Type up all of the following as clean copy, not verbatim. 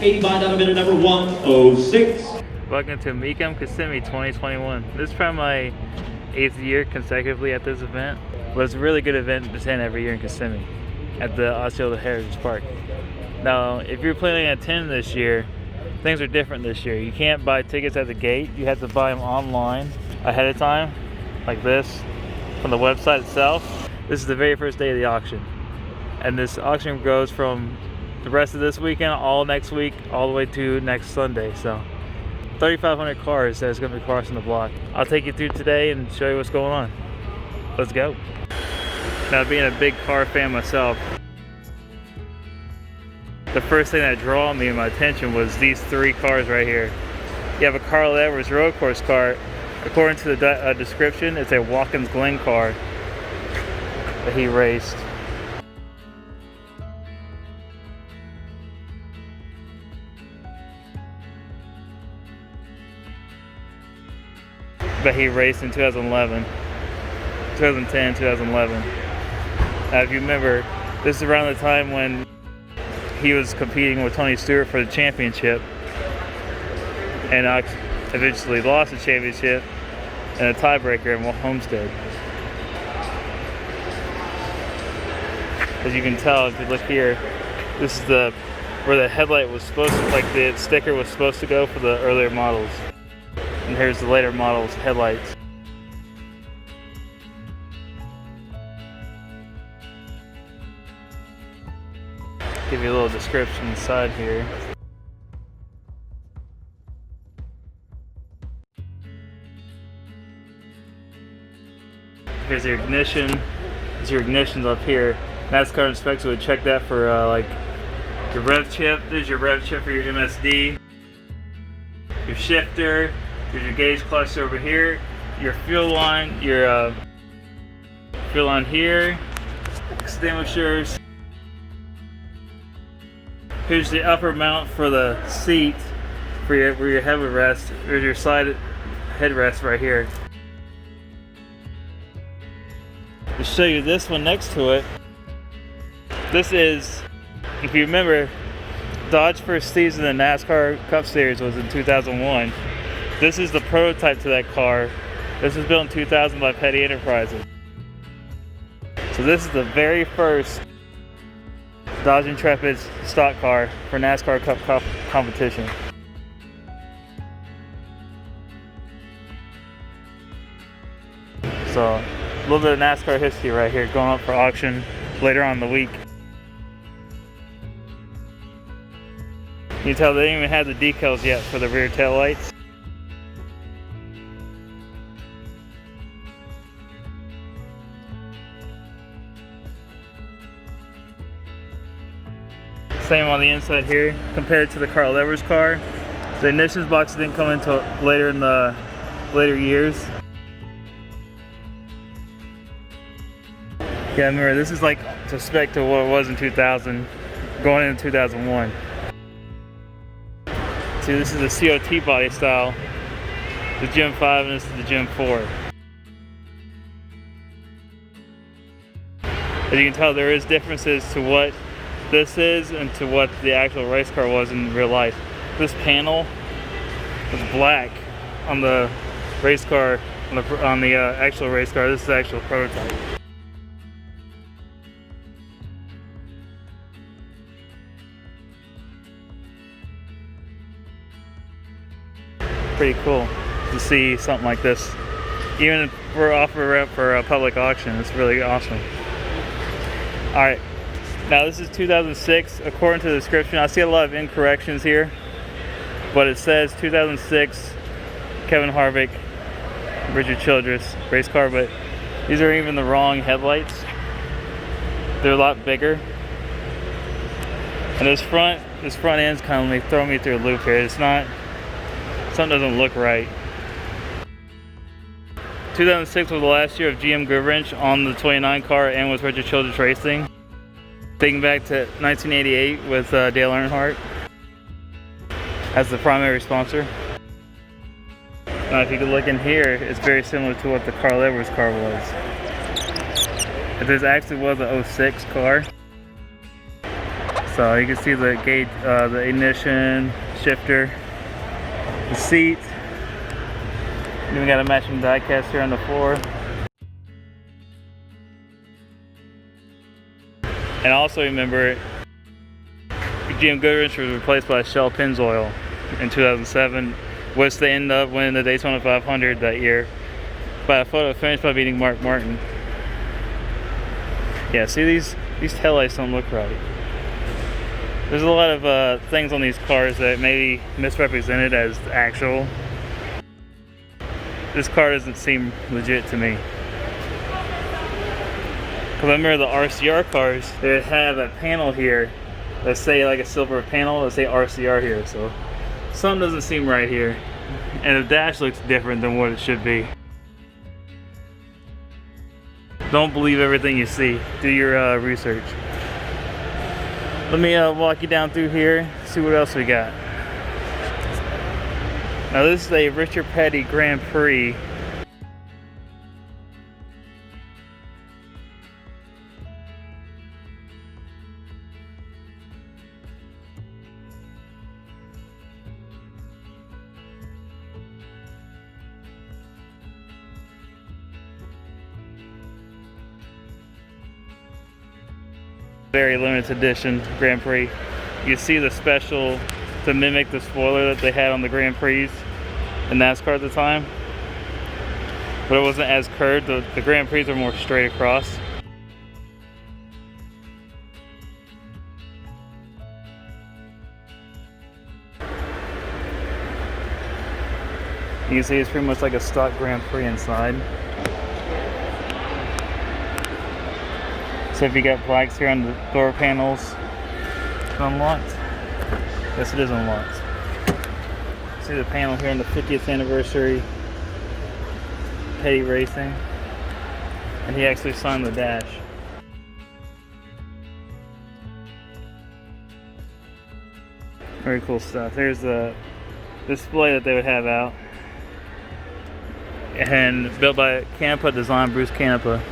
$85 out of minute number 106. Welcome to MECUM Kissimmee 2021. This is probably my 8th year consecutively at this event, but it's a really good event to attend every year in Kissimmee at the Osceola Heritage Park. Now, if you're planning to attend this year, things are different this year. You can't buy tickets at the gate. You have to buy them online ahead of time, like this, from the website itself. This is the very first day of the auction, and this auction goes from the rest of this weekend, all next week, all the way to next Sunday. So 3,500 cars that's going to be crossing the block. I'll take you through today and show you what's going on. Let's go. Now, being a big car fan myself, the first thing that drew me my attention was these three cars right here. You have a Carl Edwards road course car. According to the description, it's a Watkins Glen car that he raced. That he raced in 2011, 2010, 2011. Now, if you remember, this is around the time when he was competing with Tony Stewart for the championship, and eventually lost the championship in a tiebreaker in Homestead. As you can tell, if you look here, this is where the headlight was supposed to, like the sticker was supposed to go for the earlier models. And here's the later models' headlights. Give you a little description inside here. Here's your ignition. There's your ignitions up here. NASCAR inspector would check that for like your rev chip. There's your rev chip for your MSD. Your shifter. There's your gauge clutch over here, your fuel line, your fuel line here, extinguishers. Here's the upper mount for the seat for your headrest. There's your side headrest right here. To show you this one next to it, this is, if you remember, Dodge's first season in the NASCAR Cup Series was in 2001. This is the prototype to that car. This was built in 2000 by Petty Enterprises. So this is the very first Dodge Intrepid stock car for NASCAR Cup competition. So a little bit of NASCAR history right here, going up for auction later on in the week. You can tell they didn't even have the decals yet for the rear tail lights. Same on the inside here, compared to the Carl Edwards car. The ignitions box didn't come until later in the later years. Yeah, remember, this is like to spec to what it was in 2000, going into 2001. See, this is the COT body style, the Gen 5, and this is the Gen 4. As you can tell, there is differences to what this is and to what the actual race car was in real life. This panel was black on the race car, on the actual race car. This is the actual prototype. Pretty cool to see something like this. Even if we're offering it for a public auction, it's really awesome. All right. Now this is 2006, according to the description. I see a lot of incorrections here, but it says 2006 Kevin Harvick, Richard Childress race car, but these are even the wrong headlights. They're a lot bigger. And this front end's kind of like throwing me through a loop here. It's not, something doesn't look right. 2006 was the last year of GM Goodwrench on the 29 car and with Richard Childress Racing. Thinking back to 1988 with Dale Earnhardt as the primary sponsor. Now if you can look in here, it's very similar to what the Carl Edwards car was. This actually was an 06 car. So you can see the gauge, the ignition, shifter, the seat. Then we got a matching die cast here on the floor. And also remember, GM Goodwrench was replaced by Shell Pennzoil in 2007, which they ended up winning the Daytona 500 that year by a photo finish by beating Mark Martin. Yeah, see these taillights don't look right. There's a lot of things on these cars that may be misrepresented as actual. This car doesn't seem legit to me. Because I remember the RCR cars, they would have a panel here that say like a silver panel that say RCR here. So something doesn't seem right here. And the dash looks different than what it should be. Don't believe everything you see. Do your research. Let me walk you down through here, see what else we got. Now this is a Richard Petty Grand Prix. Very limited edition Grand Prix. You see the special to mimic the spoiler that they had on the Grand Prix in NASCAR at the time, but it wasn't as curved. The Grand Prix are more straight across. You can see it's pretty much like a stock Grand Prix inside. So if you got flags here on the door panels, it's unlocked. Yes, it is unlocked. See the panel here on the 50th anniversary Petty Racing, and he actually signed the dash. Very cool stuff. There's the display that they would have out, and built by Canepa Design, Bruce Canepa.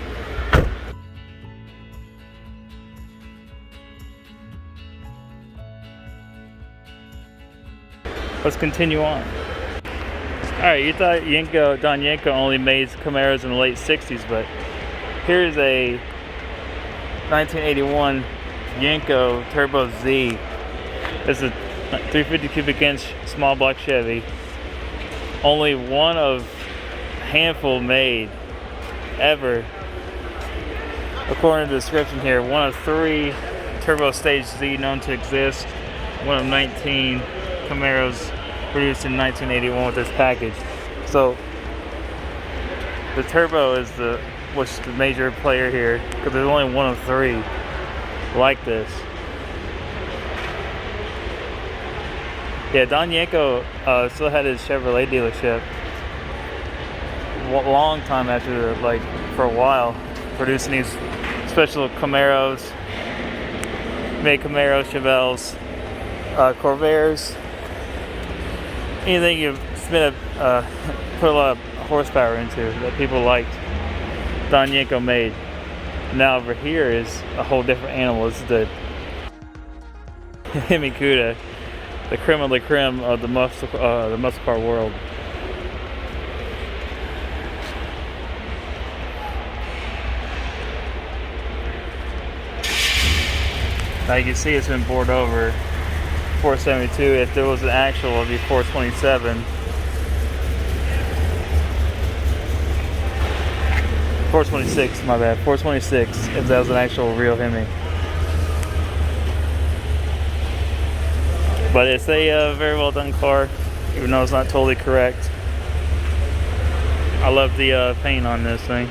Let's continue on. Alright, you thought Don Yanko only made Camaros in the late 60s, but here's a 1981 Yanko Turbo Z. It's a 350 cubic inch small block Chevy. Only one of handful made ever. According to the description here, one of 3 Turbo Stage Z known to exist. One of 19 Camaros produced in 1981 with this package. So the turbo is the major player here, because there's only one of 3 like this. Yeah, Don Yanko still had his Chevrolet dealership a long time after, like for a while, producing these special Camaros, made Camaros, Chevelles, Corvairs. Anything you've put a lot of horsepower into that people liked, Don Yanko made. Now over here is a whole different animal. It's the Hemi Cuda, the creme of the creme of the muscle car world. Now you can see it's been bored over. 472. If there was an actual, it would be 427. 426, my bad. 426 if that was an actual real Hemi. But it's a very well done car, even though it's not totally correct. I love the paint on this thing.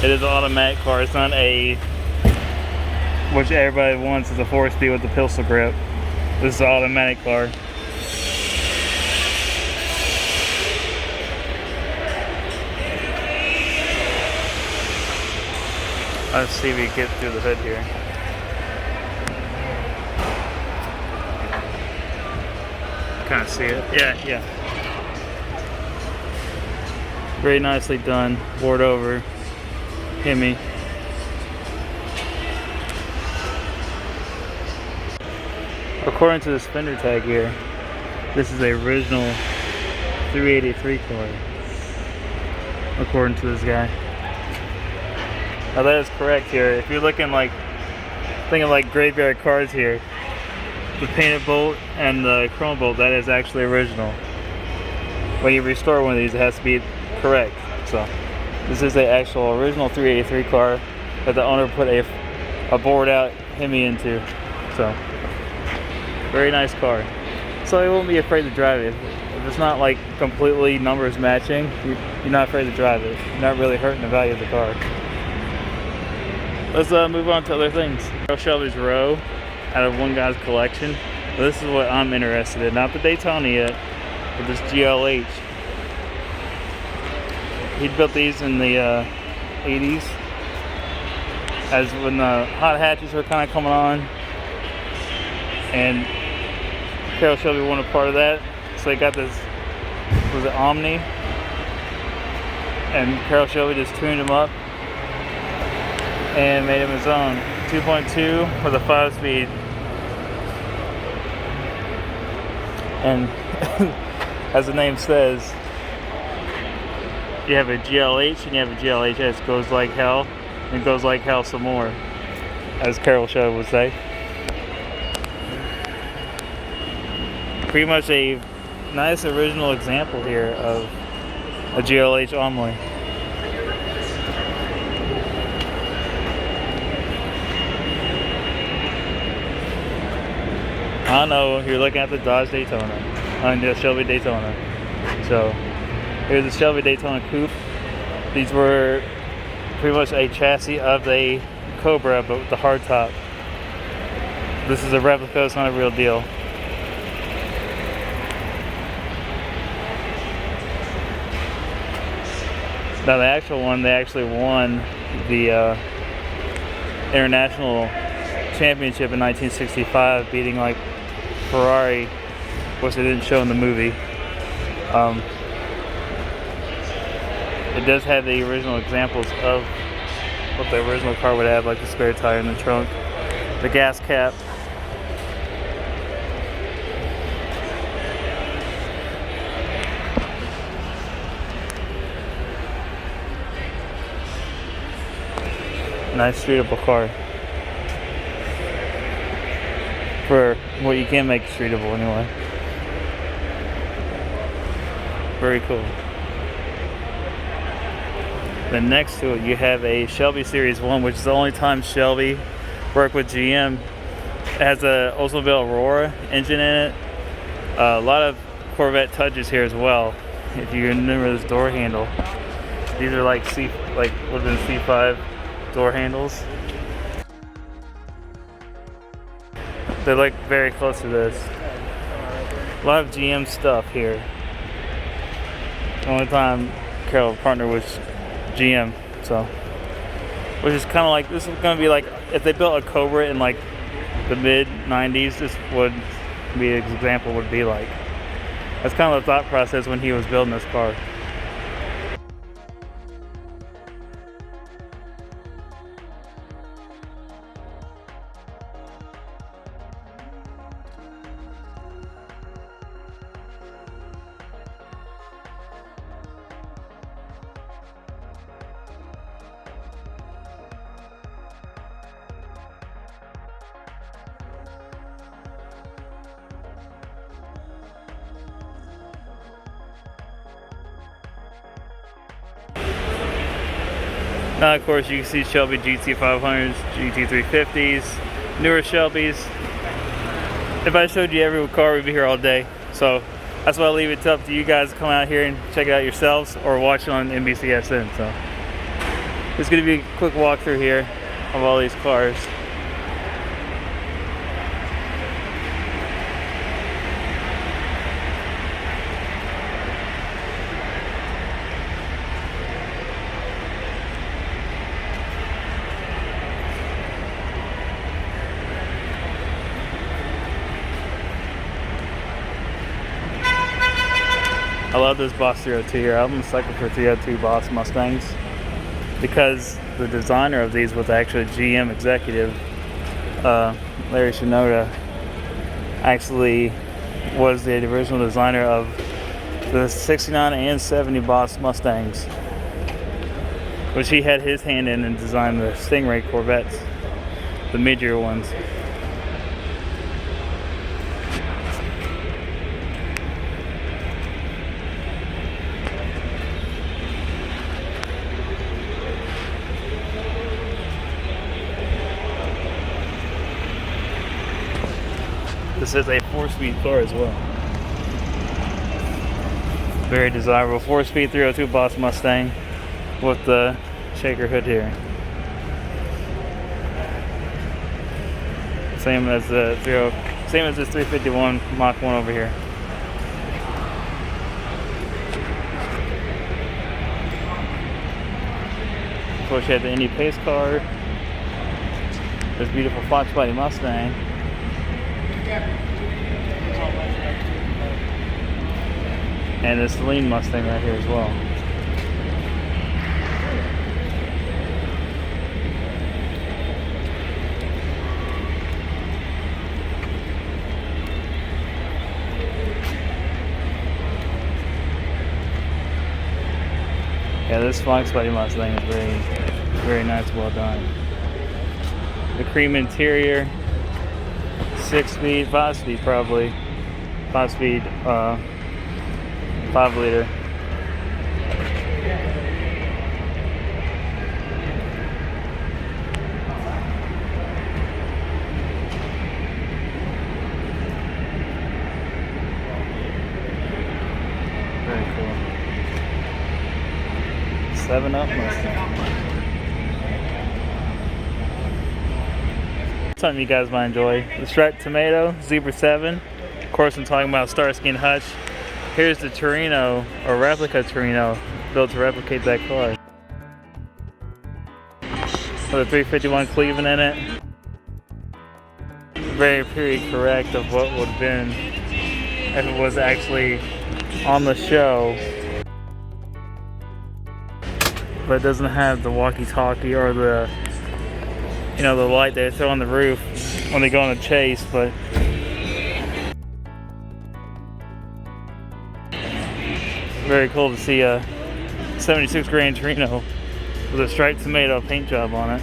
It is an automatic car. It's not a, which everybody wants is a 4-speed with the pistol grip. This is an automatic car. Let's see if we can get through the hood here. Kind of see it. Yeah. Very nicely done. Board over. Hemi. According to the fender tag here, this is the original 383 car. According to this guy. Now that is correct here. If you're looking like, thinking like graveyard cars here, the painted bolt and the chrome bolt, that is actually original. When you restore one of these, it has to be correct. So this is the actual original 383 car that the owner put a bored out Hemi into. So very nice car. So you won't be afraid to drive it. If it's not like completely numbers matching, you're not afraid to drive it. You're not really hurting the value of the car. Let's move on to other things. Shelby's Row out of one guy's collection. Well, this is what I'm interested in. Not the Daytona yet, but this GLH. He built these in the 80s, as when the hot hatches were kind of coming on, and Carroll Shelby wanted part of that, so they got this, was it Omni, and Carroll Shelby just tuned him up and made him his own. 2.2 with a 5-speed, and as the name says, you have a GLH and you have a GLHS. Goes like hell and goes like hell some more, as Carroll Shelby would say. Pretty much a nice original example here of a GLH only. I don't know, you're looking at the Dodge Daytona, the Shelby Daytona. So here's the Shelby Daytona Coupe. These were pretty much a chassis of the Cobra, but with the hardtop. This is a replica, it's not a real deal. Now the actual one, they actually won the International Championship in 1965, beating like Ferrari, which they didn't show in the movie. It does have the original examples of what the original car would have, like the spare tire in the trunk, the gas cap. Nice streetable car. For what you can make streetable anyway. Very cool. Then next to it you have a Shelby Series 1, which is the only time Shelby worked with GM. It has a Oldsmobile Aurora engine in it. A lot of Corvette touches here as well. If you remember this door handle. These are like would have been C5 door handles. They look very close to this. A lot of GM stuff here. The only time Carroll partnered with GM, so, which is kind of like, this is going to be like if they built a Cobra in like the mid 90s, this would be an example would be like. That's kind of the thought process when he was building this car. Now of course you can see Shelby GT500s, GT350s, newer Shelbys. If I showed you every car, we'd be here all day. So that's why I leave it up to you guys to come out here and check it out yourselves or watch it on NBCSN. So It's gonna be a quick walkthrough here of all these cars. I love this Boss 302 here. I'm a sucker for 302 Boss Mustangs because the designer of these was actually a GM executive. Larry Shinoda actually was the original designer of the 69 and 70 Boss Mustangs, which he had his hand in and designed the Stingray Corvettes, the mid-year ones. This is a 4-speed car as well. Very desirable 4-speed 302 Boss Mustang with the shaker hood here. Same as the same as this 351 Mach 1 over here. Of course, you have the Indy Pace car. This beautiful Fox Body Mustang. And this Lean Mustang right here as well. Yeah, this Fox Body Mustang is very, very nice, well done. The cream interior, 6-speed, 5-speed probably, 5-speed, 5-liter. Very cool. 7-Up Mustang. Something you guys might enjoy. The striped tomato, Zebra 7. Of course, I'm talking about Starsky and Hutch. Here's the Torino, or replica Torino, built to replicate that car. With a 351 Cleveland in it. Very period correct of what would have been if it was actually on the show. But it doesn't have the walkie-talkie or the, you know, the light they throw on the roof when they go on a chase, but very cool to see a 76 Grand Torino with a striped tomato paint job on it.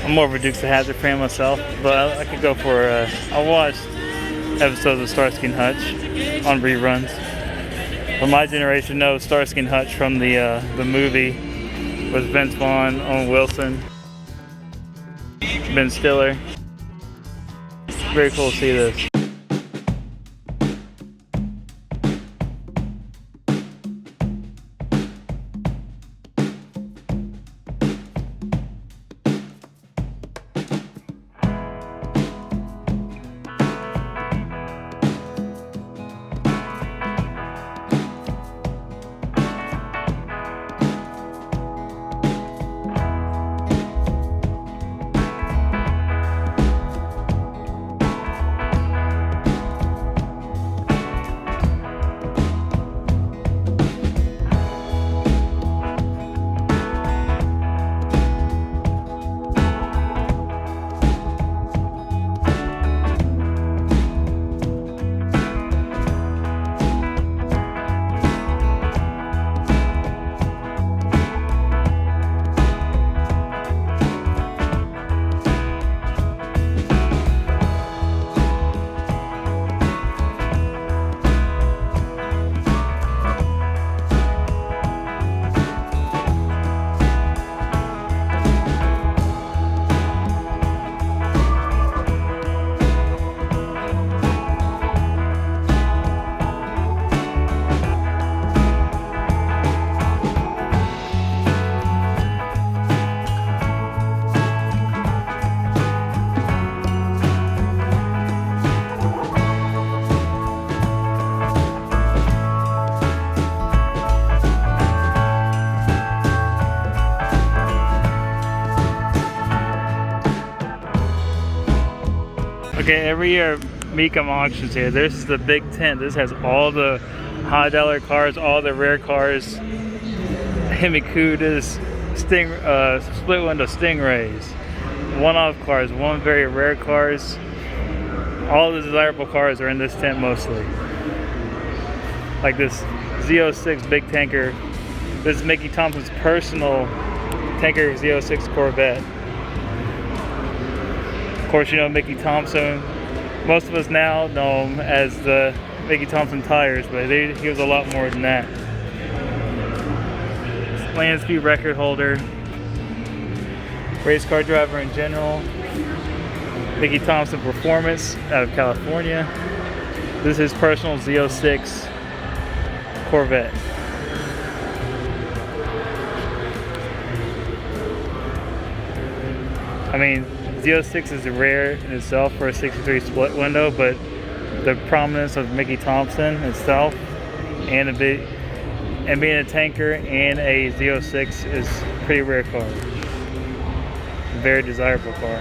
I'm more of a Dukes of Hazzard fan myself, but I could go for I watched episodes of Starsky and Hutch on reruns. But my generation knows Starsky and Hutch from the movie with Vince Vaughn, Owen Wilson, Ben Stiller. It's very cool to see this. Okay, every year MECUM auctions here. This is the big tent. This has all the high dollar cars, all the rare cars. Hemicudas, split window Stingrays, one-off cars, one very rare cars. All the desirable cars are in this tent mostly. Like this Z06 big tanker. This is Mickey Thompson's personal tanker Z06 Corvette. Of course, you know Mickey Thompson. Most of us now know him as the Mickey Thompson tires, but he was a lot more than that. Lansky record holder, race car driver in general. Mickey Thompson Performance out of California. This is his personal Z06 Corvette. I mean, Z06 is rare in itself for a 63 split window, but the prominence of Mickey Thompson itself and being a tanker and a Z06 is a pretty rare car. A very desirable car.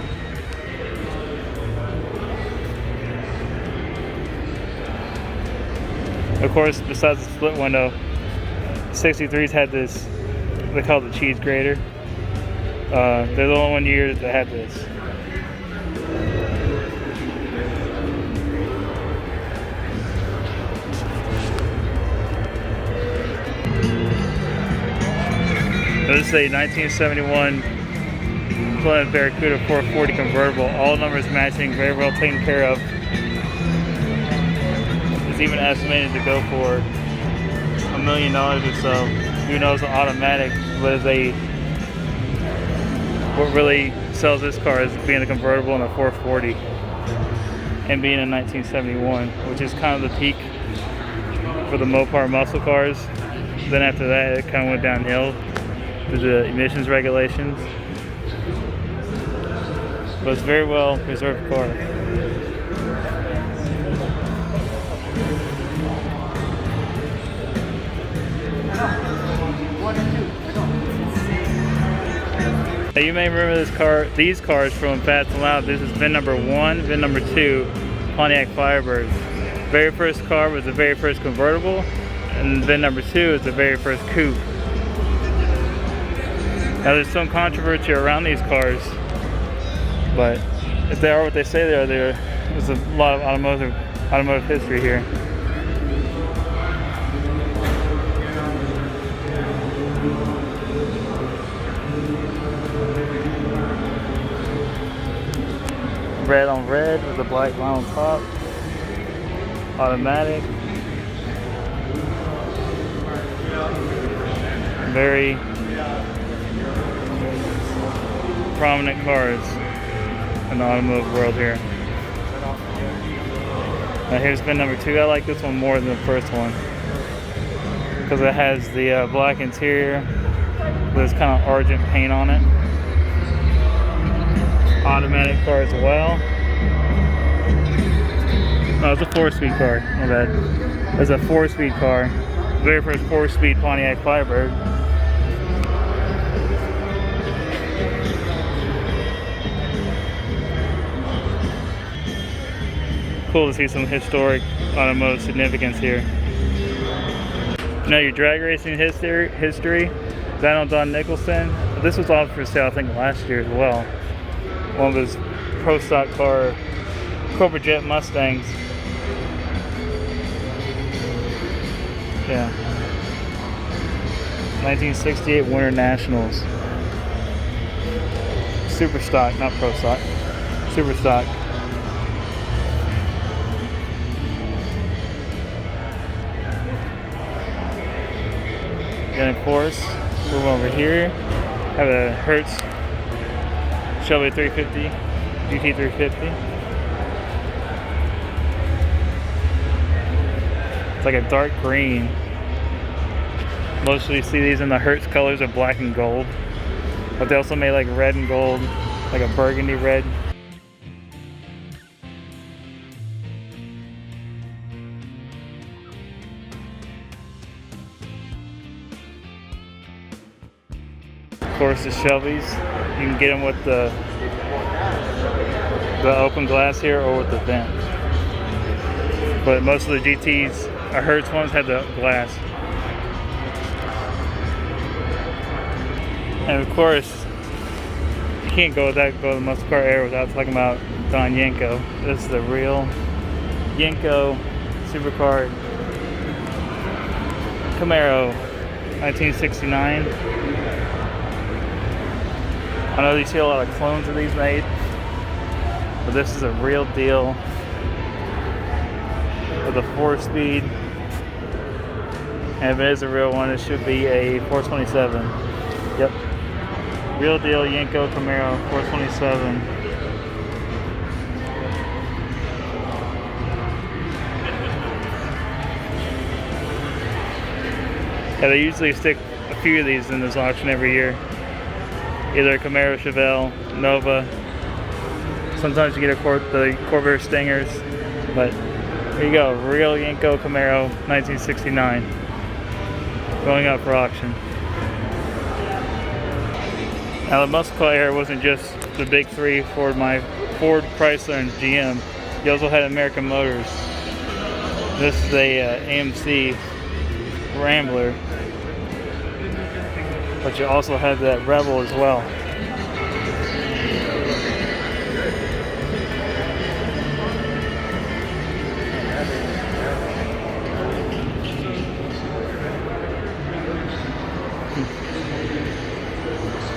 Of course, besides the split window, 63s had this, they call it the cheese grater. They're the only one year that had this. This is a 1971 Plymouth Barracuda 440 convertible. All numbers matching, very well taken care of. It's even estimated to go for $1 million or so. Who knows, an automatic, but what really sells this car is being a convertible and a 440 and being in 1971, which is kind of the peak for the Mopar muscle cars. Then after that, it kind of went downhill due to the emissions regulations. But it's a very well preserved car. Now you may remember these cars from Fast and Loud. This is VIN number 1, VIN number 2, Pontiac Firebird. Very first car was the very first convertible, and VIN number 2 is the very first coupe. Now there's some controversy around these cars, but if they are what they say they are, there's a lot of automotive history here. Red on red with a black line on top. Automatic. Very prominent cars in the automotive world here. Now here's VIN number 2. I like this one more than the first one because it has the black interior with this kind of argent paint on it. Automatic car as well. No, it's a 4-speed car. My bad. It's a 4-speed car. Very first 4-speed Pontiac Firebird. Cool to see some historic automotive significance here. Now your drag racing history. That on Don Nicholson. This was offered for sale I think last year as well. One of his pro stock car Corporate Jet Mustangs. Yeah. 1968 Winter Nationals. Super stock, not pro stock. Super stock. And of course, move over here. Have a Hertz Shelby 350, GT 350. It's like a dark green. Mostly you see these in the Hertz colors of black and gold. But they also made like red and gold, like a burgundy red. Of course, the Chevys, you can get them with the the open glass here or with the vent. But most of the GTs, or Hertz ones, had the glass. And of course, you can't go to the muscle car era without talking about Don Yanko. This is the real Yanko supercar Camaro, 1969. I know you see a lot of clones of these made, but this is a real deal with a 4-speed. And if it is a real one, it should be a 427. Yep. Real deal Yanko Camaro 427. Yeah, they usually stick a few of these in this auction every year. Either Camaro Chevelle, Nova. Sometimes you get the Corvair Stingers. But here you go, real Yanko Camaro 1969. Going up for auction. Now the muscle car era wasn't just the big three, Ford, Chrysler, and GM. You also had American Motors. This is a AMC Rambler, but you also had that Rebel as well.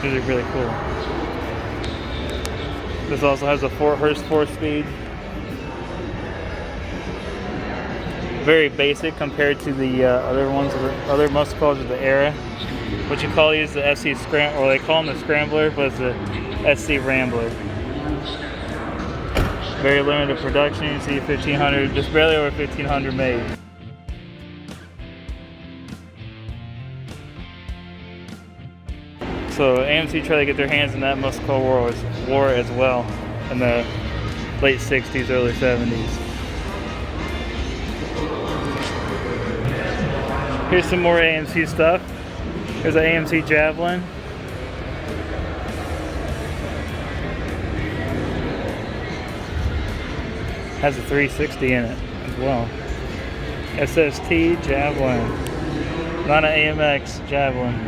These are really cool. This also has a Hertz 4-speed. Very basic compared to the other ones, other muscle cars of the era. What you call these the SC Scrambler, or they call them the Scrambler, but it's the SC Rambler. Very limited production. You see 1,500, just barely over 1,500 made. So AMC tried to get their hands in that muscle car war as well in the late 60s, early 70s. Here's some more AMC stuff. Here's an AMC Javelin. Has a 360 in it as well. SST Javelin. Not an AMX Javelin.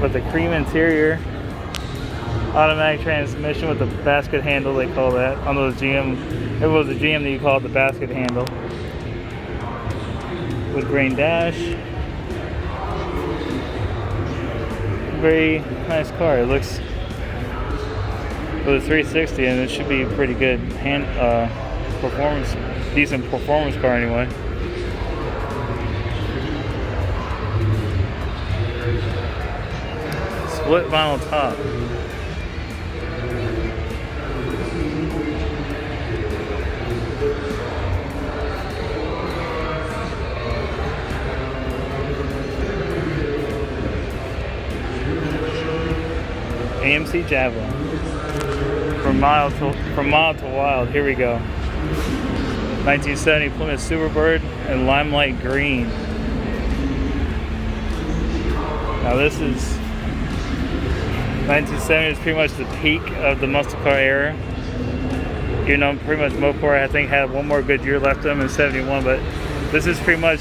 With the cream interior. Automatic transmission with the basket handle, they call that. On those GM, if it was a GM, then you call it the basket handle. With green dash. Very nice car. It looks with a 360, and it should be a pretty good performance, decent performance car anyway. Split vinyl top. AMC Javelin. From mild to wild. Here we go. 1970 Plymouth Superbird in limelight green. Now this is 1970 is pretty much the peak of the muscle car era. You know, pretty much Mopar I think had one more good year left of them in 71, but this is pretty much,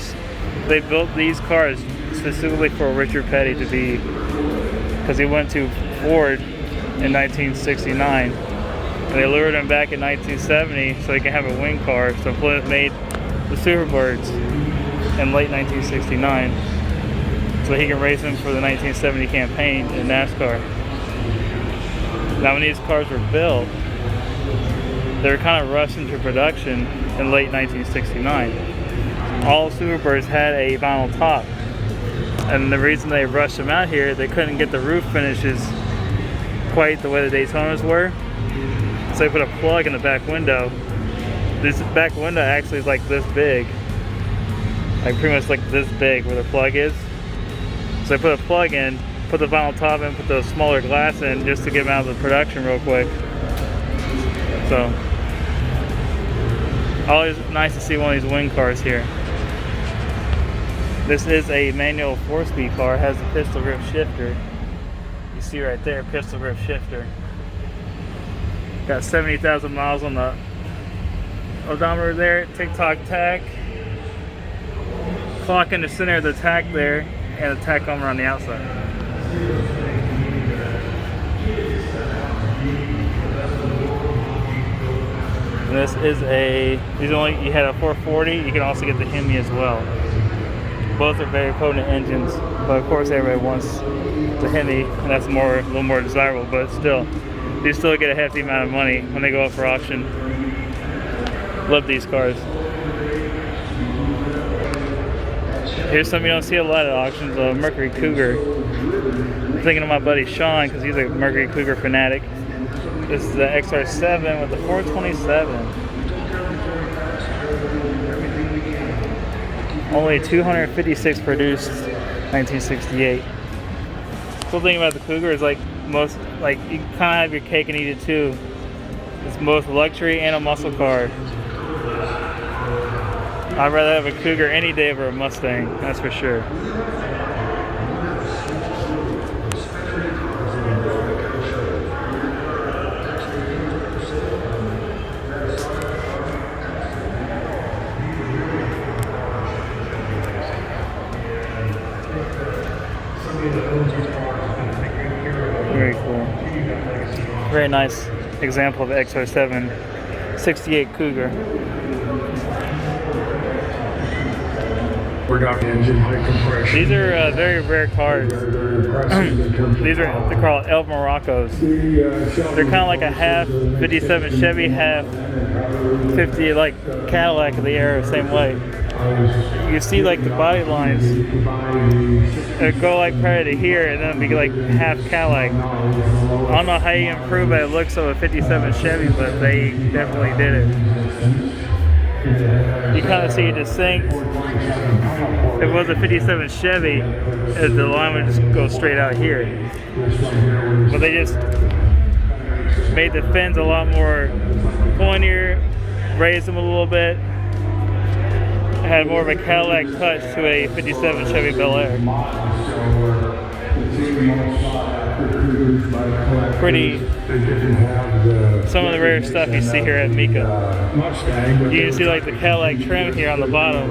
they built these cars specifically for Richard Petty to be, because he went to Ford in 1969 and they lured him back in 1970 so he can have a wing car. So Plymouth made the Superbirds in late 1969 so he can race them for the 1970 campaign in NASCAR. Now when these cars were built, they were kind of rushed into production in late 1969. All Superbirds had a vinyl top, and the reason they rushed them out here, they couldn't get the roof finishes quite the way the Daytonas were, so they put a plug in the back window. This back window actually is like this big, like pretty much like this big where the plug is. So they put a plug in, put the vinyl top in, put the smaller glass in just to get them out of the production real quick. So always nice to see one of these wing cars here. This is a manual 4-speed car. It has a pistol grip shifter. You see right there, pistol grip shifter. Got 70,000 miles on the odometer there. Tick-tock tack. Clock in the center of the tack there, and a tachometer on the outside. And this is you had a 440, you can also get the Hemi as well. Both are very potent engines, but of course everybody wants the Hemi, and that's a little more desirable, but still, you still get a hefty amount of money when they go up for auction. Love these cars. Here's something you don't see a lot at auctions, a Mercury Cougar. I'm thinking of my buddy Sean, because he's a Mercury Cougar fanatic. This is the XR7 with the 427. Only 256 produced, 1968. Cool thing about the Cougar is you kind of have your cake and eat it too. It's both luxury and a muscle car. I'd rather have a Cougar any day over a Mustang, that's for sure. Very cool. Very nice example of XR7 68 Cougar. These are very rare cars. They're called El Moroccos. They're kind of like a half 57 Chevy, half 50 like Cadillac of the era, same way. You see like the body lines go like prior to here, and then it'd be like half Cadillac. I don't know how you improve the looks of a 57 Chevy, but they definitely did it. You kind of see it distinct. If it was a 57 Chevy, the line would just go straight out here. But they just made the fins a lot more pointier, raised them a little bit, had more of a Cadillac touch to a 57 Chevy Bel Air. Pretty, some of the rare stuff you see here at MECUM. You can see like the Cadillac trim here on the bottom.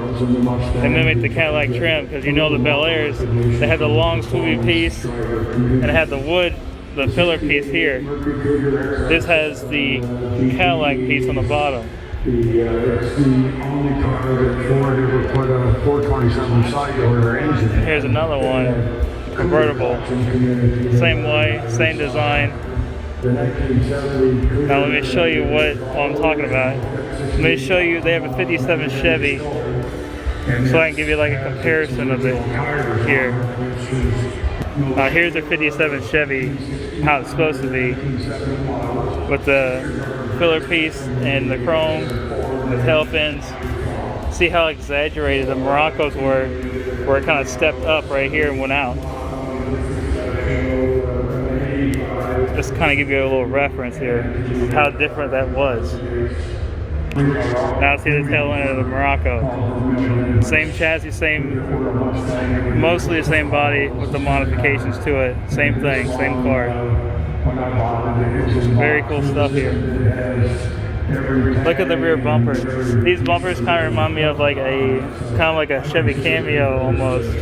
They mimic the Cadillac trim because you know the Bel Airs, they had the long swoopy piece and it had the wood, the filler piece here. This has the Cadillac piece on the bottom. It's the only car that Ford ever put a 427 cellular engine. Here's another one, convertible. Same way, same design. Now let me show you what I'm talking about. Let me show you, they have a 57 Chevy, so I can give you like a comparison of it here. Here's a 57 Chevy, how it's supposed to be, with the filler piece and the chrome, the tail fins. See how exaggerated the Moroccos were, where it kind of stepped up right here and went out. Just kind of give you a little reference here, how different that was. Now see the tail end of the Morocco. Same chassis, mostly the same body with the modifications to it. Same thing, same car. Very cool stuff here. Look at the rear bumpers. These bumpers kind of remind me of like a Chevy Cameo almost,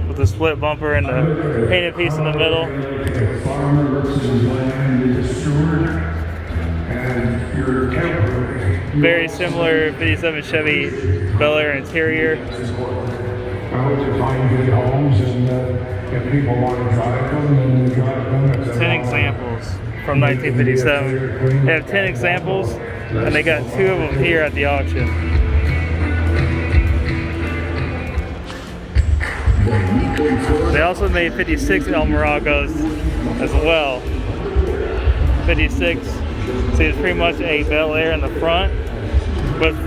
with the split bumper and the painted piece in the middle. Very similar 57 Chevy Bel Air interior. How would you find good homes, and if people want to drive them, then drive them. 10 examples from 1957. They have 10 examples, and they got 2 of them here at the auction. They also made 56 El Moroccos as well. 56. See, it's pretty much a Bel Air in the front with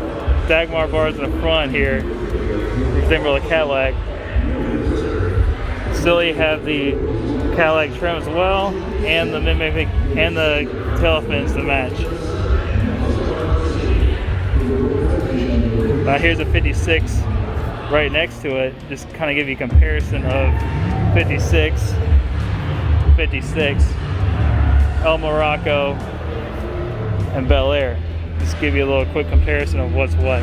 Dagmar bars in the front here, resemble a Cadillac. Still, you have the Cadillac trim as well, and the mimic and the tail fins to match. Now here's a 56 right next to it, just kind of give you a comparison of 56, 1956, El Morocco, and Bel Air. Just give you a little quick comparison of what's what.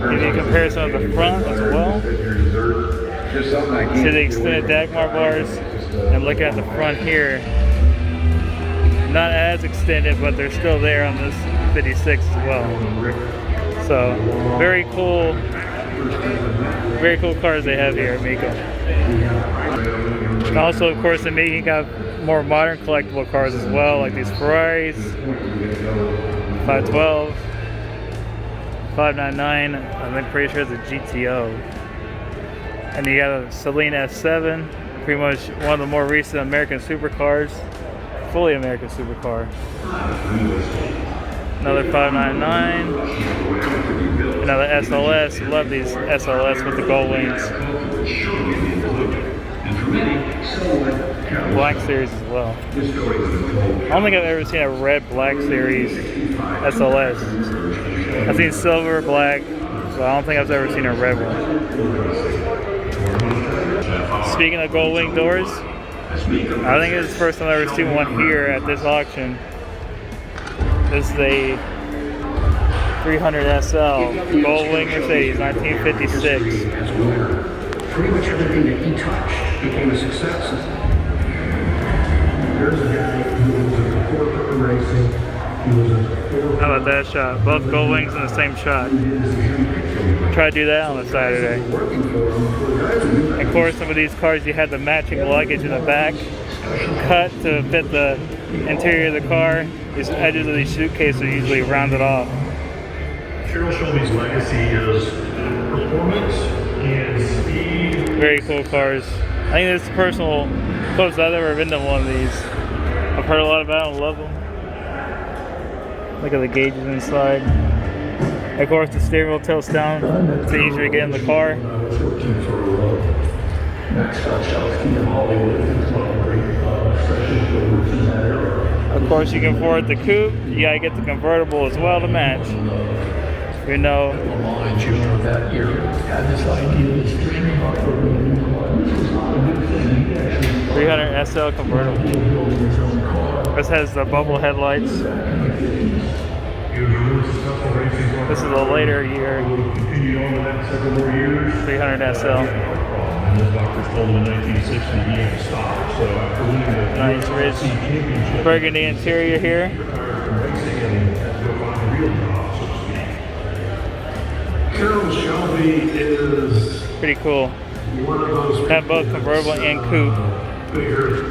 Give you a comparison of the front as well. See the extended Dagmar bars, and look at the front here. Not as extended, but they're still there on this 56 as well. So very cool cars they have here at MECUM. And also, of course, they got more modern collectible cars as well, like these Ferraris, 512, 599. I'm pretty sure it's a GTO. And you got a Celine S7, pretty much one of the more recent American supercars, fully American supercar. Another 599. Another SLS. Love these SLS with the gold wings. Black series as well. I don't think I've ever seen a red black series SLS. I've seen silver, black, but I don't think I've ever seen a red one. Speaking of gold wing doors, I think it's the first time I've ever seen one here at this auction. This is a 300 SL gold wing Mercedes, 1956. Pretty much everything that he touched became a success. There's a guy who was a corporate racing. How about that shot? Both gold wings in the same shot. Try to do that on a Saturday. Of course, some of these cars you had the matching luggage in the back, cut to fit the interior of the car. These edges of these suitcases are usually rounded off. Cheryl Shelby's legacy is performance and speed. Very cool cars. I think this is personal closest I've ever been to one of these. I've heard a lot about them, love them. Look at the gauges inside. Of course, the steering wheel tilts down. It's easier to get in the car. Of course, you can afford the coupe. You gotta get the convertible as well to match. You know. 300 SL convertible. This has the bubble headlights. This is a later year. 300 SL. The doctors told him in 1960 he had to stop. So after winning the nice rich burgundy interior here. Cheryl Shelby is pretty cool. one of those. Have both convertible and coupe. Bigger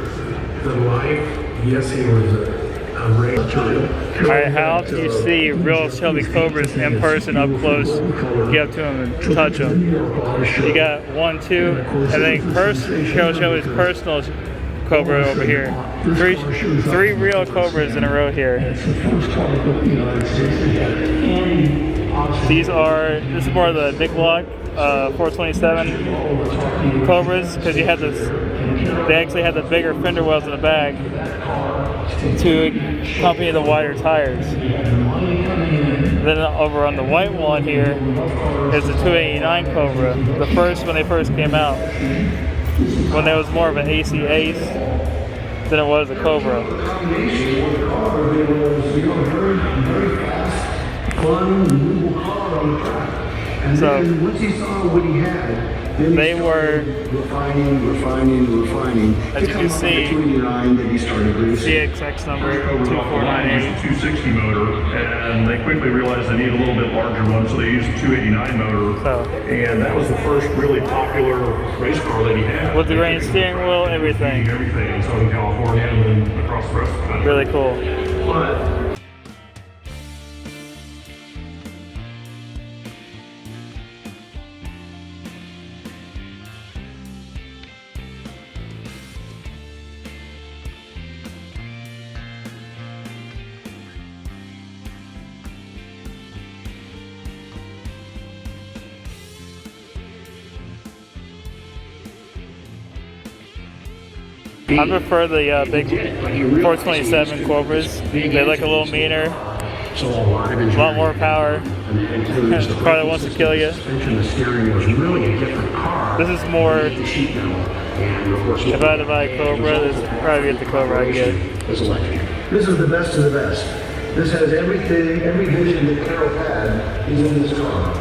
than life. Yes, he was a racer. Alright, how often do you see real Shelby Cobras in person up close? Get up to them and touch them. You got 1, 2, and then Cheryl Shelby's personal Cobra over here. Three real Cobras in a row here. This is more of the big block 427 Cobras, because you had this. They actually had the bigger fender wells in the back to accompany the wider tires. Then over on the white one here is the 289 Cobra. The first, when they first came out, when there was more of an AC Ace than it was a Cobra. So once he saw what he had, they were refining. As you can see, CXX number 2498. 260 motor, and they quickly realized they needed a little bit larger one, so they used the 289 motor. And that was the first really popular race car that he had. With the range steering wheel, everything. Everything in Southern California and then across the rest of the country. Really cool. But I prefer the big 427 Cobras. They look a little meaner, a lot more power. includes the car that wants to kill you. suspension. The steering was really a different car. This is more, The sheet metal, and of course, if I had to buy a Cobra, this would probably get the Cobra I get. is electric. This is the best of the best. This has everything, every vision that Carol had is in this car.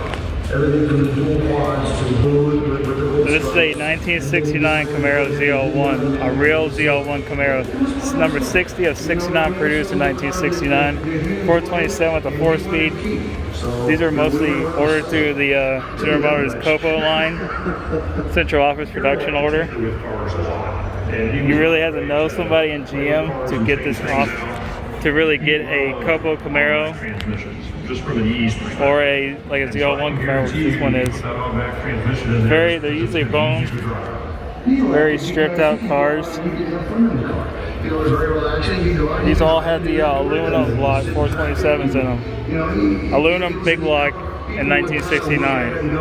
Everything from the dual quads to the boot with the This is a 1969 Camaro ZL1, a real ZL1 Camaro. It's number 60 of 69 produced in 1969. 427 with a 4-speed. These are mostly ordered through the General Motors Copo line, Central Office Production Order. You really have to know somebody in GM to get this off, to really get a Copo Camaro. Just from an ease perspective. Or a ZL1 Camaro, which this one is. They're usually bone, very stripped out cars. These all have the aluminum block 427s in them. Aluminum big block in 1969.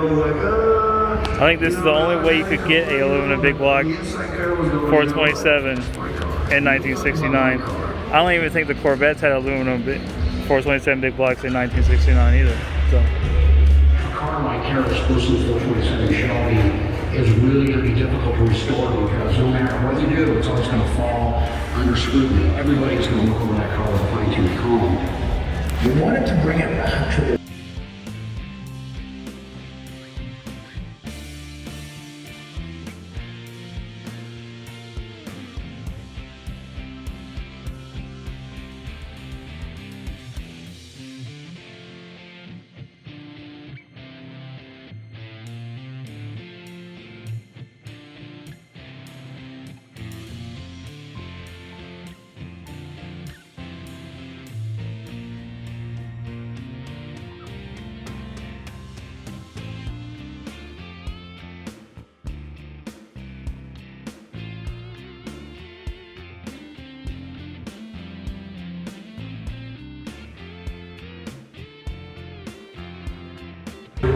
I think this is the only way you could get a aluminum big block 427 in 1969. I don't even think the Corvettes had aluminum 427 big blocks in 1969 either. So. A car like Carol's exclusive 427 Shelby is really going to be difficult to restore because no matter what you do, it's always going to fall under scrutiny. Everybody's going to look over that car with a fine-tooth comb. We wanted to bring it back to the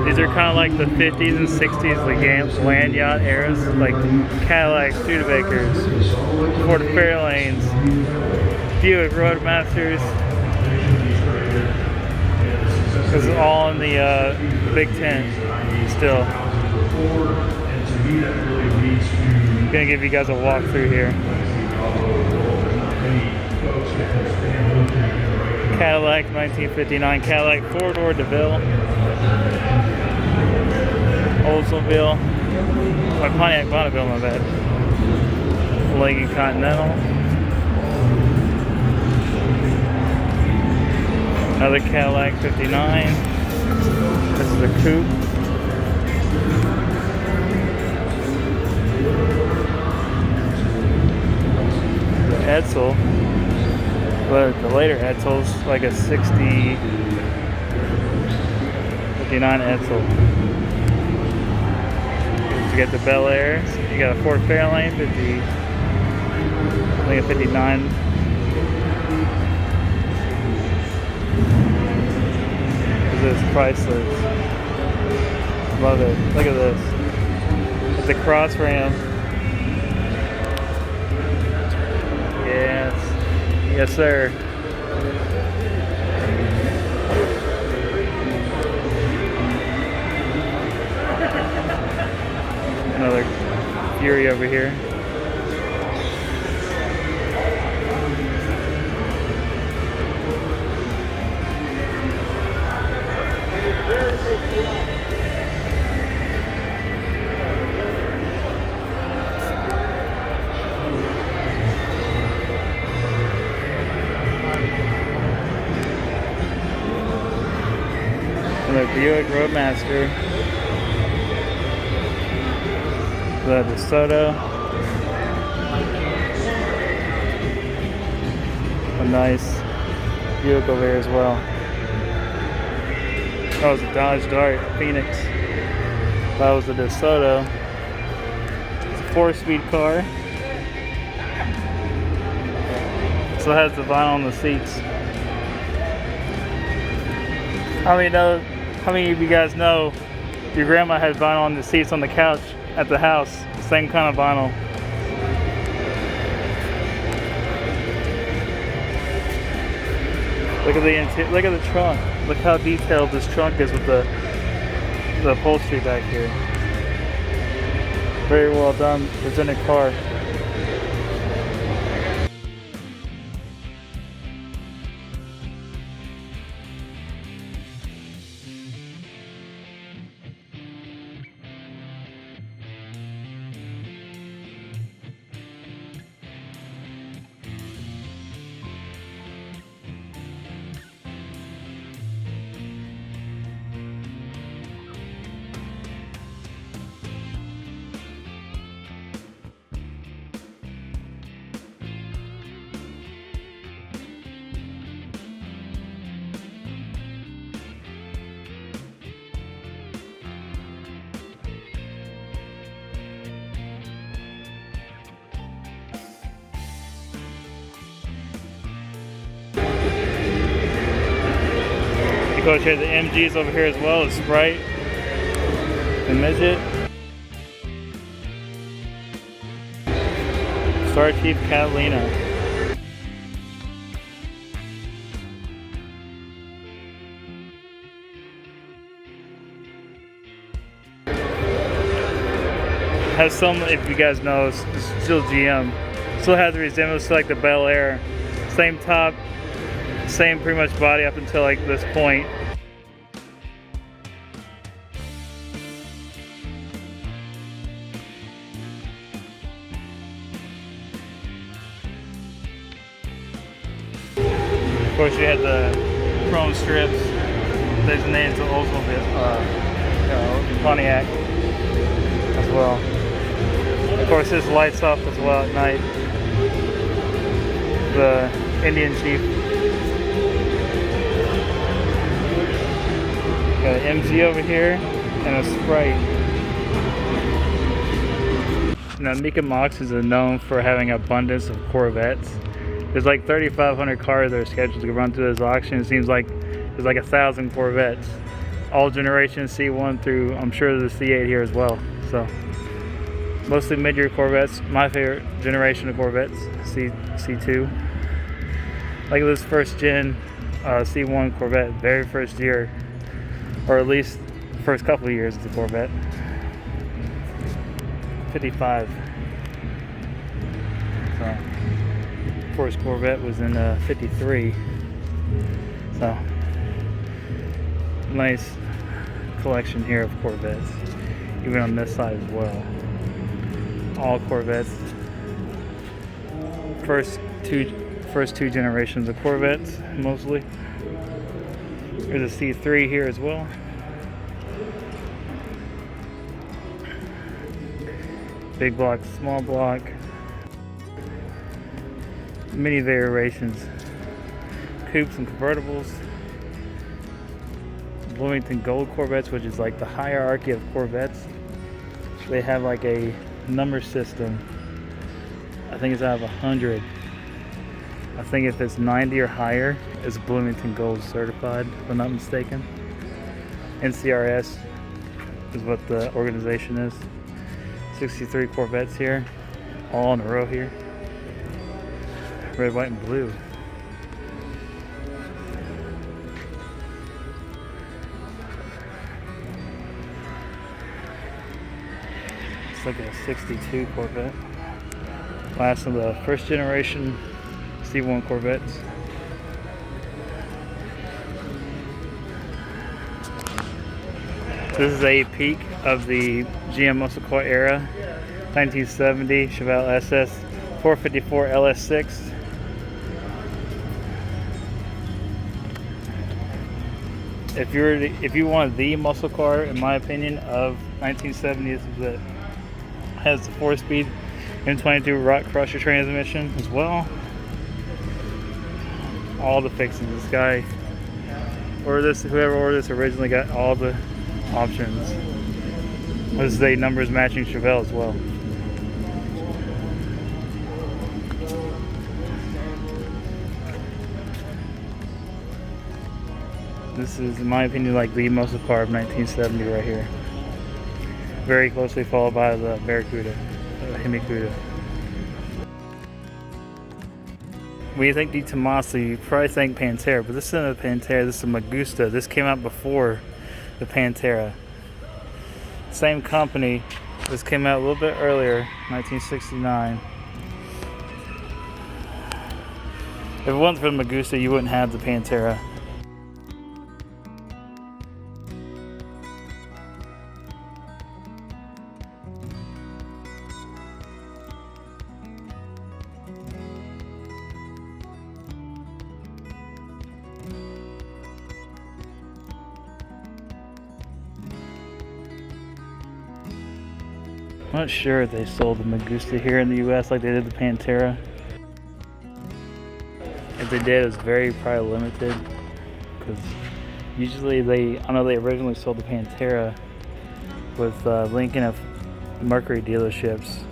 These are kind of like the 50s and 60s land yacht eras, like Cadillac Studebakers, Ford Fairlanes, Buick Roadmasters. This is all in the Big Ten still. I'm gonna give you guys a walk through here. Cadillac 1959 Cadillac 4-door DeVille. Oldsmobile, my Pontiac Bonneville, my bad. Lincoln Continental. Another Cadillac 59. This is a coupe. The Edsel, but the later Edsel's like a 59 Edsel. You got the Bel Air, you got a Ford Fairlane, I think a 59. This is priceless. Love it. Look at this. It's a cross ram. Yes. Yes, sir. Another Fury over here. Another Buick Roadmaster. The DeSoto. A nice Buick over here as well. That was a Dodge Dart Phoenix. That was a DeSoto. It's a 4-speed car. Still has the vinyl on the seats. How many of you guys know your grandma had vinyl on the seats on the couch at the house? The same kind of vinyl. Look at the trunk. Look how detailed this trunk is with the upholstery back here. Very well done, presented car. Of course, you have the MGs over here as well, the Sprite, the Midget, Star Chief Catalina. Has some, if you guys know, it's still GM. Still has the resemblance to like the Bel Air. Same top, same pretty much body up until like this point. Of course, you had the chrome strips designated to Oldsmobile, Pontiac as well. Of course, this lights up as well at night. The Indian Chief. Got an MG over here and a Sprite. Now, MECUM auctions are known for having an abundance of Corvettes. There's like 3,500 cars that are scheduled to run through this auction. It seems like there's like 1,000 Corvettes. All generations, C1 through, I'm sure there's C8 here as well. So, mostly mid-year Corvettes. My favorite generation of Corvettes, C2. Like this first gen C1 Corvette, very first year, or at least the first couple of years of the Corvette. 55. So, first Corvette was in 53. So, nice collection here of Corvettes, even on this side as well. All Corvettes. First two generations of Corvettes, mostly. There's a C3 here as well. Big block, small block. Many variations. Coupes and convertibles. Bloomington Gold Corvettes, which is like the hierarchy of Corvettes. They have like a number system. I think it's out of 100. I think if it's 90 or higher, it's Bloomington Gold certified, if I'm not mistaken. NCRS is what the organization is. 63 Corvettes here, all in a row here. Red, white, and blue. It's like a 62 Corvette. Last of the first generation C1 Corvettes. This is a peak of the GM muscle car era. 1970 Chevelle SS 454 LS6. If you want the muscle car, in my opinion, of 1970s, that has the 4-speed M22 Rock Crusher transmission as well. All the fixings. This guy, whoever ordered this originally got all the options. This is a numbers matching Chevelle as well. This is, in my opinion, like the muscle car of 1970 right here. Very closely followed by the Barracuda, Hemi Cuda. when you think Di Tommaso, you probably think Pantera, but this isn't a Pantera, this is a Magusta. This came out before the Pantera. Same company. This came out a little bit earlier, 1969. If it wasn't for the Magusta, you wouldn't have the Pantera. I'm not sure if they sold the Magusta here in the US like they did the Pantera. If they did, it was probably limited, because usually I know they originally sold the Pantera with Lincoln of Mercury dealerships.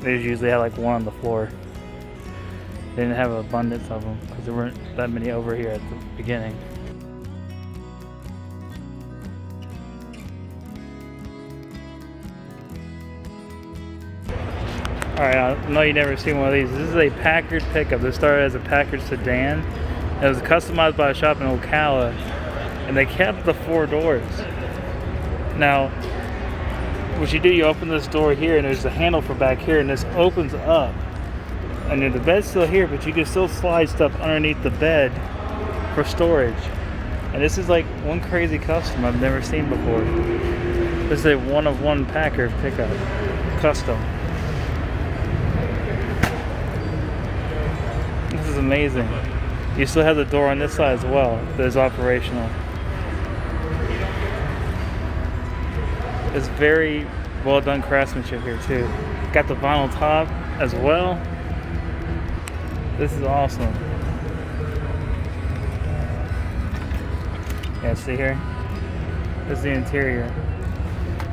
They usually had like one on the floor. They didn't have an abundance of them because there weren't that many over here at the beginning. Alright, I know you've never seen one of these. This is a Packard pickup. This started as a Packard sedan. It was customized by a shop in Ocala, and they kept the 4 doors. Now, what you do, you open this door here, and there's a handle for back here, and this opens up. And then the bed's still here, but you can still slide stuff underneath the bed for storage. And this is like one crazy custom I've never seen before. This is a one-of-one Packard pickup, custom. This is amazing. You still have the door on this side as well that is operational. It's very well done craftsmanship here too. Got the vinyl top as well. This is awesome. Yeah, see here? This is the interior.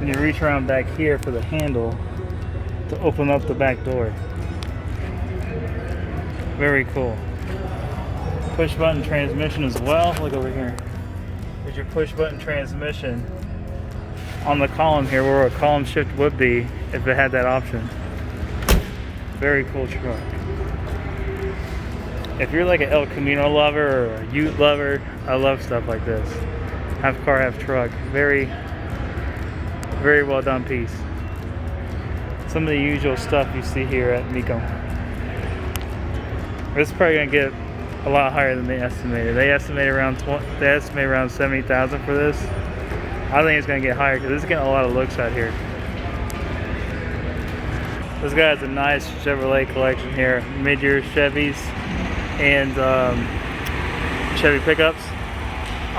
And you reach around back here for the handle to open up the back door. Very cool. Push button transmission as well. Look over here. There's your push button transmission on the column here, where a column shift would be if it had that option. Very cool truck. If you're like an El Camino lover or a Ute lover, I love stuff like this. Half car, half truck. Very well done piece. Some of the usual stuff you see here at MECUM. This is probably gonna get a lot higher than they estimated. They estimate around 70,000 for this. I think it's gonna get higher because this is getting a lot of looks out here. This guy has a nice Chevrolet collection here, mid-year Chevys and Chevy pickups.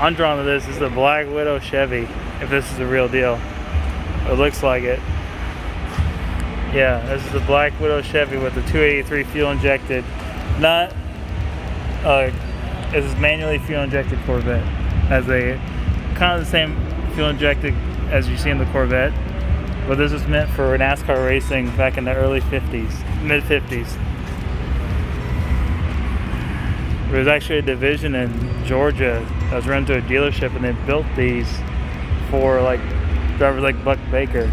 I'm drawn to this. This is a Black Widow Chevy, if this is the real deal. It looks like it. Yeah, this is a Black Widow Chevy with the 283 fuel injected. Not this is manually fuel injected Corvette. Has a kind of the same fuel injected as you see in the Corvette, but this was meant for NASCAR racing back in the early 50s, mid 50s. There was actually a division in Georgia that was run to a dealership, and they built these for like drivers like Buck Baker.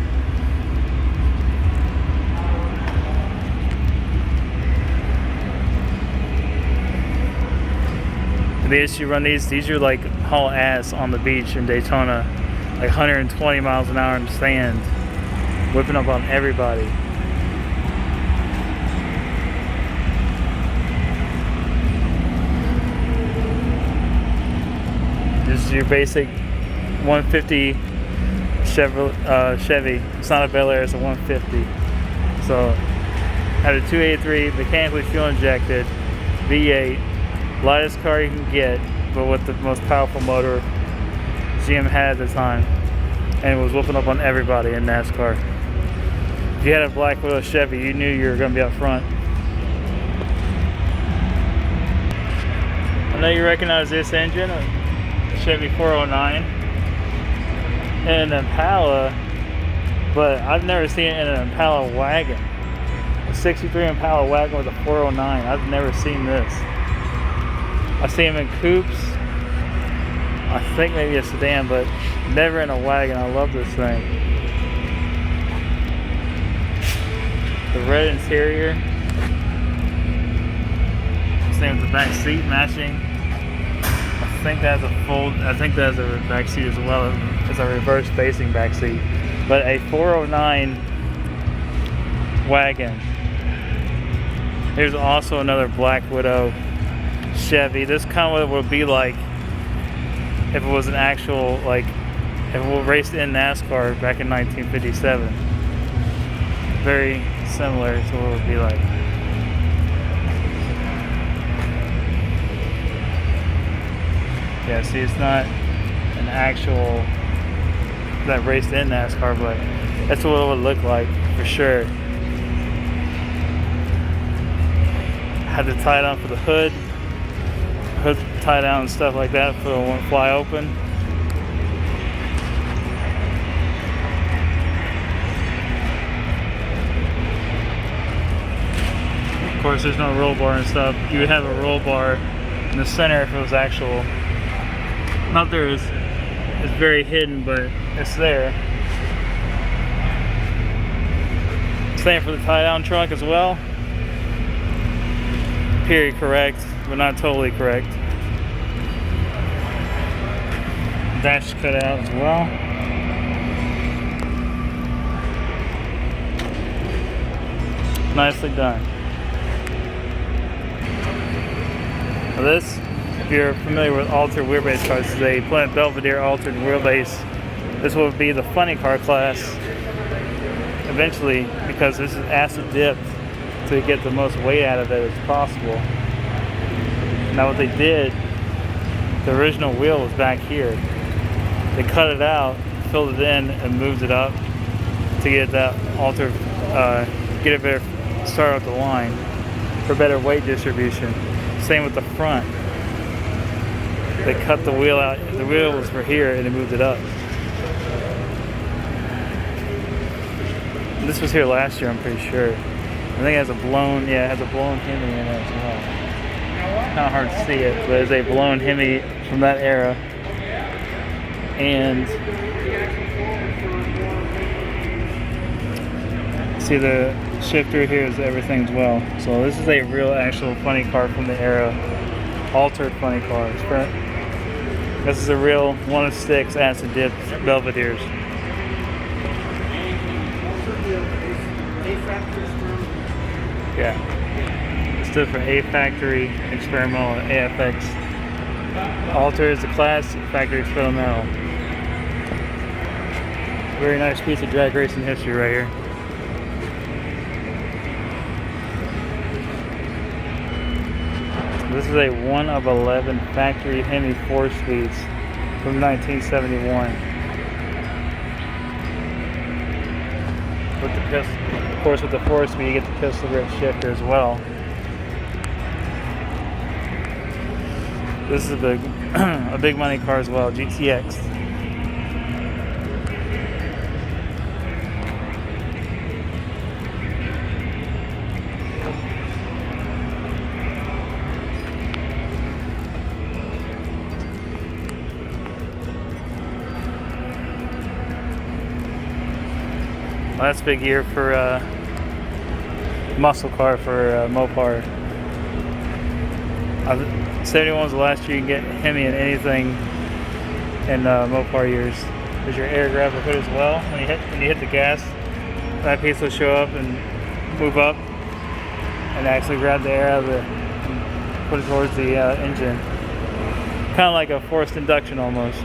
They used to run these are like haul ass on the beach in Daytona, like 120 miles an hour in sand, whipping up on everybody. This is your basic 150 Chevy. It's not a Bel Air, it's a 150. So, had a 283 mechanically fuel injected V8. Lightest car you can get, but with the most powerful motor GM had at the time, and it was whooping up on everybody in NASCAR. If you had a Black Widow Chevy, you knew you were going to be up front. I know you recognize this engine, a Chevy 409, and an Impala, but I've never seen it in an Impala wagon. A 63 Impala wagon with a 409. I've never seen this. I see them in coupes, I think maybe a sedan, but never in a wagon. I love this thing. The red interior, Same with the back seat matching. I think that's a back seat as well. It's a reverse facing back seat. But a 409 wagon. Here's also another Black Widow Chevy. This kind of what it would be like if it was an actual, like, if it raced in NASCAR back in 1957. Very similar to what it would be like. Yeah, see, it's not an actual that raced in NASCAR, but that's what it would look like for sure. Had to tie down for the hood tie down and stuff like that so it won't fly open. Of course, there's no roll bar and stuff. You would have a roll bar in the center if it was actual. Not there is. It's very hidden, but it's there. Same for the tie-down truck as well. Period correct, but not totally correct. Dash cut out as well. Nicely done. Now this, if you're familiar with altered wheelbase cars, this is a Plymouth Belvedere altered wheelbase. This will be the funny car class eventually, because this is acid dipped to get the most weight out of it as possible. Now what they did, the original wheel was back here. They cut it out, filled it in, and moved it up to get that altered, get it better start off the line for better weight distribution. Same with the front. They cut the wheel out. The wheel was for here, and they moved it up. This was here last year, I'm pretty sure. I think it has a blown, yeah, it has a blown Hemi in it as well. Kind of hard to see it, but it's a blown Hemi from that era. And see the shifter here is everything as well. So this is a real actual funny car from the era. Altered funny car. This is a real 1 of 6 acid dipped Belvederes. Yeah. It stood for A Factory Experimental, AFX. Alter is the class, Factory Experimental. Very nice piece of drag racing history right here. This is a 1 of 11 factory Hemi 4-speeds from 1971. With the pistol, of course, with the 4-speed, you get the pistol grip shifter as well. This is a big money car as well, GTX. Well, that's a big year for muscle car for Mopar. 71 was the last year you can get Hemi in anything in Mopar years. There's your air grabber hood as well. When you hit the gas, that piece will show up and move up and actually grab the air out of and put it towards the engine. Kind of like a forced induction almost.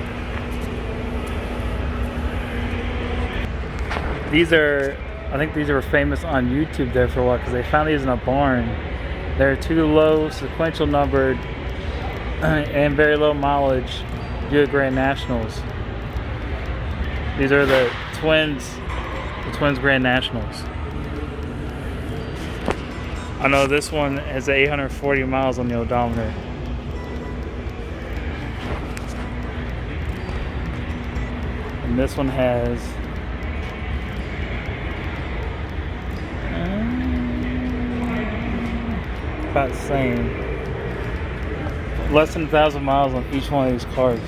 I think these are famous on YouTube there for a while because they found these in a barn. They're 2 low, sequential numbered, and very low mileage Buick Grand Nationals. These are the Twins Grand Nationals. I know this one has 840 miles on the odometer. And this one has about the same. Less than 1,000 miles on each one of these cars.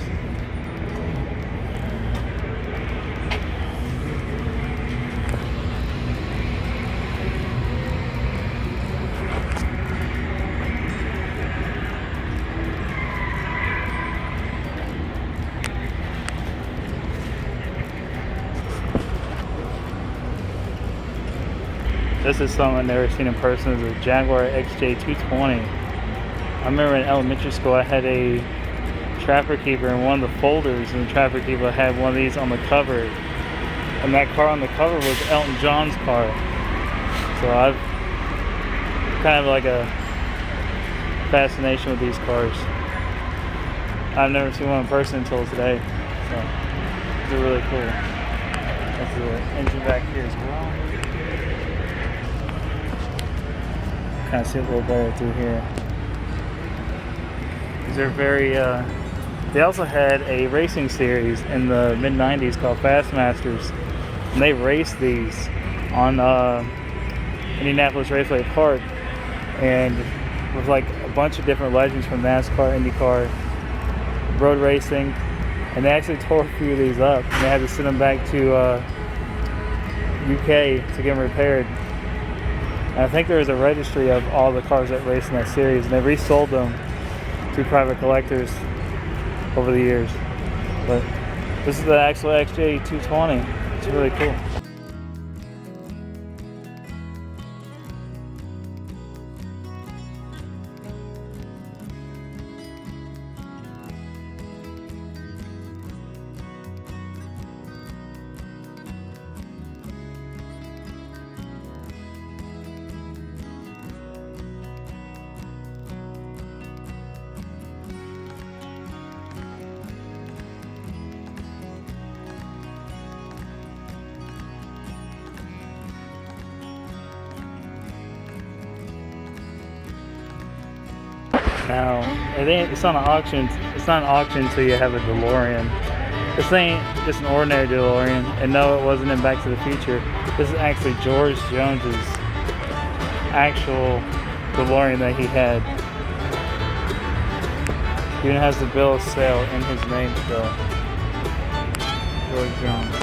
This is something I've never seen in person. It's a Jaguar XJ220. I remember in elementary school I had a Trapper Keeper, and one of the folders in the Trapper Keeper had one of these on the cover. And that car on the cover was Elton John's car. So I've kind of like a fascination with these cars. I've never seen one in person until today. So these are really cool. That's the engine back here as well. Kind of see it a little better through here. These are very, they also had a racing series in the mid-90s called Fastmasters. And they raced these on Indianapolis Raceway Park. And with like a bunch of different legends from NASCAR, IndyCar, road racing. And they actually tore a few of these up. And they had to send them back to UK to get them repaired. And I think there was a registry of all the cars that raced in that series, and they resold them to private collectors over the years. But this is the actual XJ220. It's really cool. Now, it's not an auction. It's not an auction until you have a DeLorean. This ain't just an ordinary DeLorean, and no, it wasn't in Back to the Future. This is actually George Jones's actual DeLorean that he had. He even has the bill of sale in his name still. George Jones.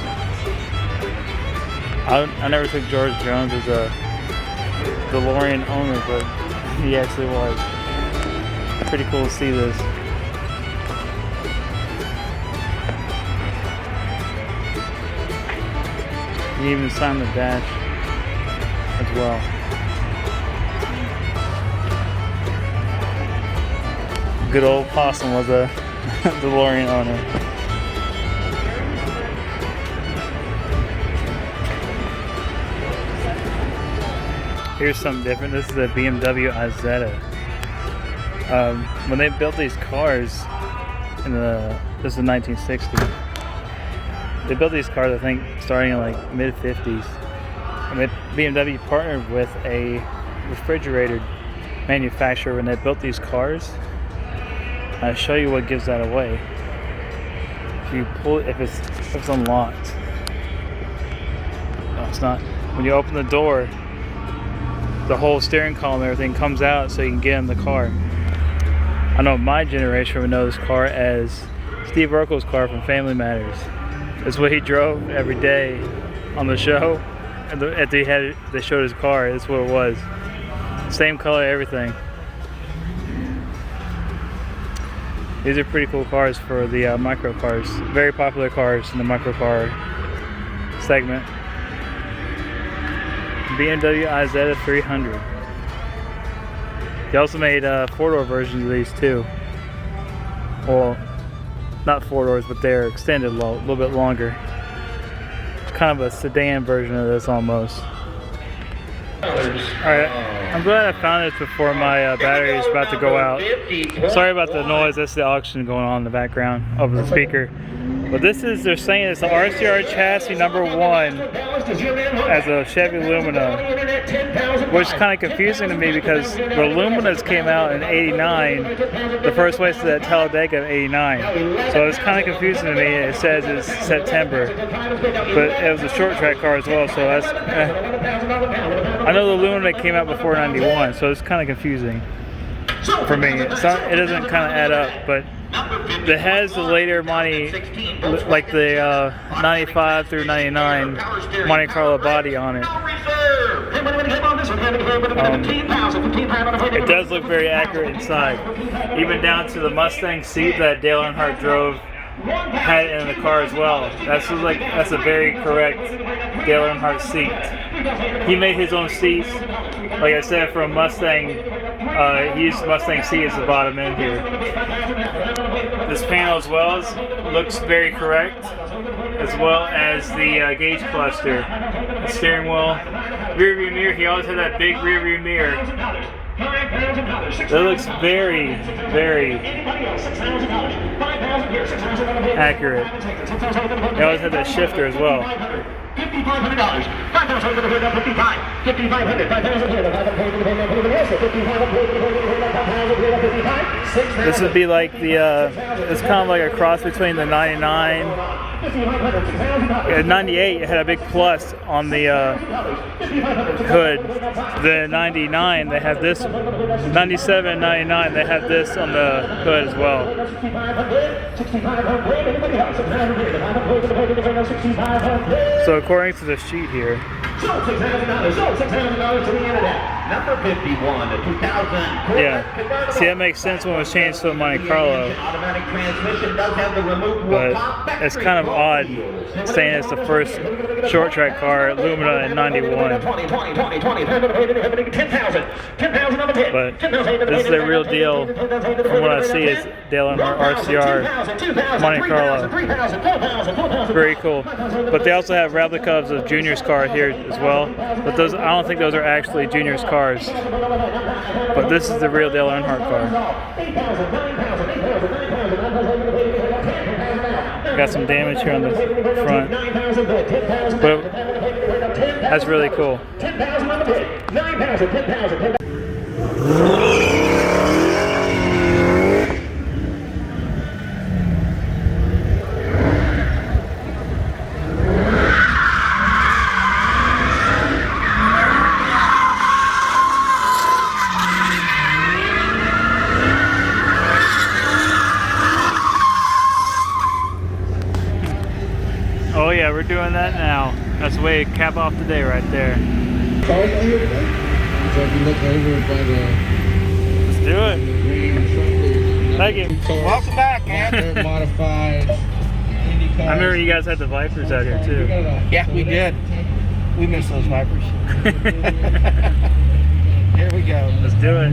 I never took George Jones as a DeLorean owner, but he actually was. Pretty cool to see this. You even signed the dash as well. Good old Possum was a DeLorean owner. Here's something different. This is a BMW Isetta. When they built these cars this is 1960. They built these cars, I think, starting in like mid-50s. And BMW partnered with a refrigerator manufacturer when they built these cars. I'll show you what gives that away. If you pull it, if it's unlocked. No, it's not. When you open the door, the whole steering column and everything comes out so you can get in the car. I know my generation would know this car as Steve Urkel's car from Family Matters. It's what he drove every day on the show. They showed his car. That's what it was. Same color, everything. These are pretty cool cars for the micro cars. Very popular cars in the micro car segment. BMW Isetta 300. They also made four-door versions of these too. Well, not four doors, but they're extended a little bit longer. It's kind of a sedan version of this almost. Alright, I'm glad I found this before my battery is about to go out. Sorry about the noise, that's the auction going on in the background over the speaker. But they're saying it's the RCR chassis #1 as a Chevy Lumina, which is kind of confusing to me because the Luminas came out in '89, the first race to that Talladega in '89. So it's kind of confusing to me. It says it's September, but it was a short track car as well. So that's, I know the Lumina came out before '91, so it's kind of confusing for me. It doesn't kind of add up, but it has the later Monte, like the 95 through 99 Monte Carlo body on it. It does look very accurate inside, even down to the Mustang seat that Dale Earnhardt drove had in the car as well. That's a very correct Dale Earnhardt seat. he made his own seats. Like I said, for a Mustang, he used Mustang seat as the bottom end here. This panel as well looks very correct, as well as the gauge cluster, the steering wheel, rear view mirror. He always had that big rear view mirror. That looks very, very accurate. He always had that shifter as well. $5,500. $5,500. $5,500. This would be like the, it's kind of like a cross between the 99. 98, it had a big plus on the hood. The 99, they had this. 97, 99, they had this on the hood as well. So according to the sheet here, Sold $6,000 to the internet. Number 51, the 2000. yeah. See, that makes sense when it was changed to a Monte Carlo. Automatic transmission does have the removable But top. it's kind of odd saying it's the first short track car, Lumina in 91. 20, 10,000 on the pit. But this is the real deal from what I see is Dale Earnhardt RCR Monte Carlo. Very cool. But they also have replicas of Junior's car here as well. But those, I don't think those are actually Junior's cars. But this is the real Dale Earnhardt car. Got some damage here on the front. But that's really cool. 10,000 on the pit. 9,000, 10,000. Oh yeah, we're doing that now. That's the way to cap off the day right there. So if you look over by the Let's do it. Thank you. welcome back, man. Modified Indy cars. I remember you guys had the Vipers out here too. Yeah, we did. We miss those Vipers. Here we go. Let's do it.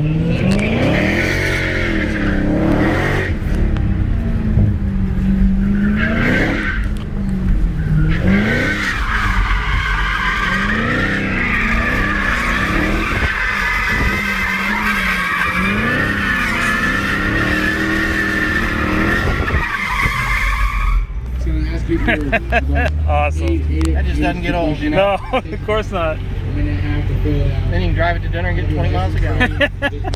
Awesome. That just doesn't get old, you know? No, of course not. Then you can drive it to dinner and get 20 miles a gallon.